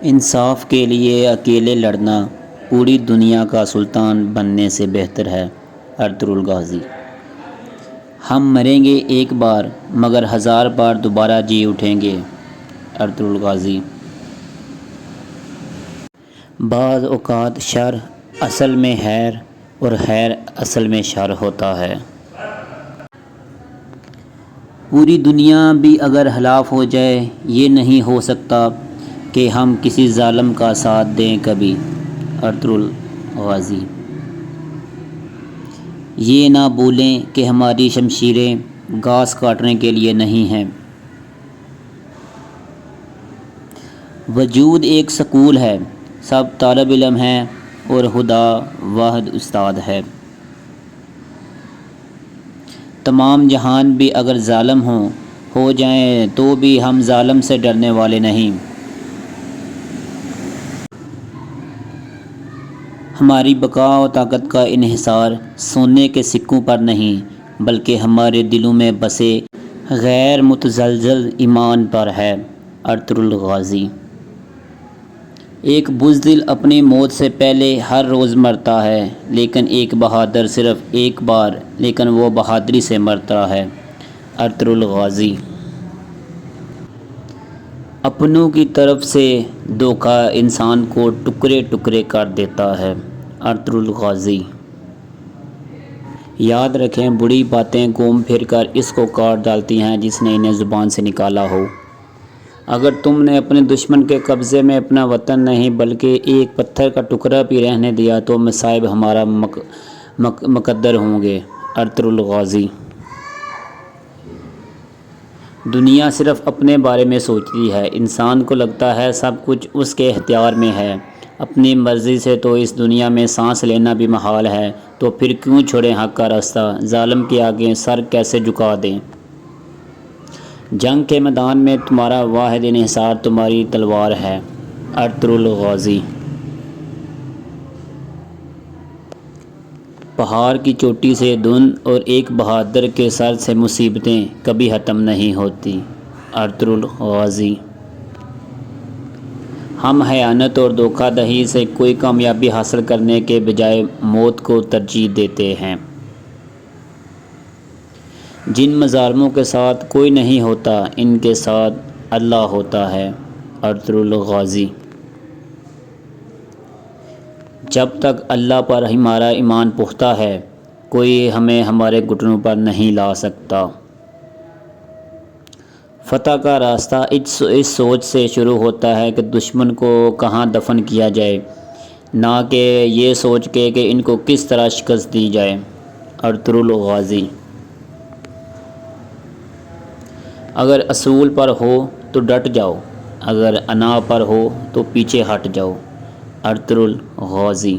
انصاف کے لیے اکیلے لڑنا پوری دنیا کا سلطان بننے سے بہتر ہے۔ Ertugrul Ghazi. ہم مریں گے ایک بار مگر 1000 بار دوبارہ جی اٹھیں گے۔ Ertugrul Ghazi. بعض اوقات شر اصل میں خیر اور خیر اصل میں شر ہوتا ہے۔ پوری دنیا بھی اگر ہلاک ہو جائے یہ نہیں ہو سکتا کہ ہم کسی ظالم کا ساتھ دیں کبھی۔ Ertugrul Ghazi. یہ نہ بھولیں کہ ہماری شمشیریں گھاس کاٹنے کے لیے نہیں ہیں۔ وجود ایک سکول ہے، سب طالب علم ہیں اور خدا واحد استاد ہے۔ تمام جہان بھی اگر ظالم ہو جائیں تو بھی ہم ظالم سے ڈرنے والے نہیں۔ ہماری بقا و طاقت کا انحصار سونے کے سکوں پر نہیں بلکہ ہمارے دلوں میں بسے غیر متزلزل ایمان پر ہے۔ Ertugrul Ghazi. ایک بزدل اپنی موت سے پہلے ہر روز مرتا ہے لیکن ایک بہادر صرف ایک بار لیکن وہ بہادری سے مرتا ہے۔ Ertugrul Ghazi. اپنوں کی طرف سے دھوکہ انسان کو ٹکڑے ٹکڑے کر دیتا ہے۔ Ertugrul Ghazi. یاد رکھیں بری باتیں گھوم پھر کر اس کو کاٹ ڈالتی ہیں جس نے انہیں زبان سے نکالا ہو۔ اگر تم نے اپنے دشمن کے قبضے میں اپنا وطن نہیں بلکہ ایک پتھر کا ٹکڑا بھی رہنے دیا تو مصائب ہمارا مقدر ہوں گے۔ Ertugrul Ghazi. دنیا صرف اپنے بارے میں سوچتی ہے، انسان کو لگتا ہے سب کچھ اس کے اختیار میں ہے۔ اپنی مرضی سے تو اس دنیا میں سانس لینا بھی محال ہے تو پھر کیوں چھوڑیں حق کا راستہ، ظالم کے آگے سر کیسے جھکا دیں۔ جنگ کے میدان میں تمہارا واحد انحصار تمہاری تلوار ہے۔ Ertugrul Ghazi. پہاڑ کی چوٹی سے دھند اور ایک بہادر کے سر سے مصیبتیں کبھی ختم نہیں ہوتی۔ Ertugrul Ghazi. ہم خیانت اور دھوکہ دہی سے کوئی کامیابی حاصل کرنے کے بجائے موت کو ترجیح دیتے ہیں۔ جن مظالموں کے ساتھ کوئی نہیں ہوتا ان کے ساتھ اللہ ہوتا ہے۔ Ertugrul Ghazi. جب تک اللہ پر ہمارا ایمان پختہ ہے کوئی ہمیں ہمارے گھٹنوں پر نہیں لا سکتا۔ فتح کا راستہ اس سوچ سے شروع ہوتا ہے کہ دشمن کو کہاں دفن کیا جائے، نہ کہ یہ سوچ کے کہ ان کو کس طرح شکست دی جائے۔ Ertugrul Ghazi. اگر اصول پر ہو تو ڈٹ جاؤ، اگر انا پر ہو تو پیچھے ہٹ جاؤ۔ Ertugrul Ghazi.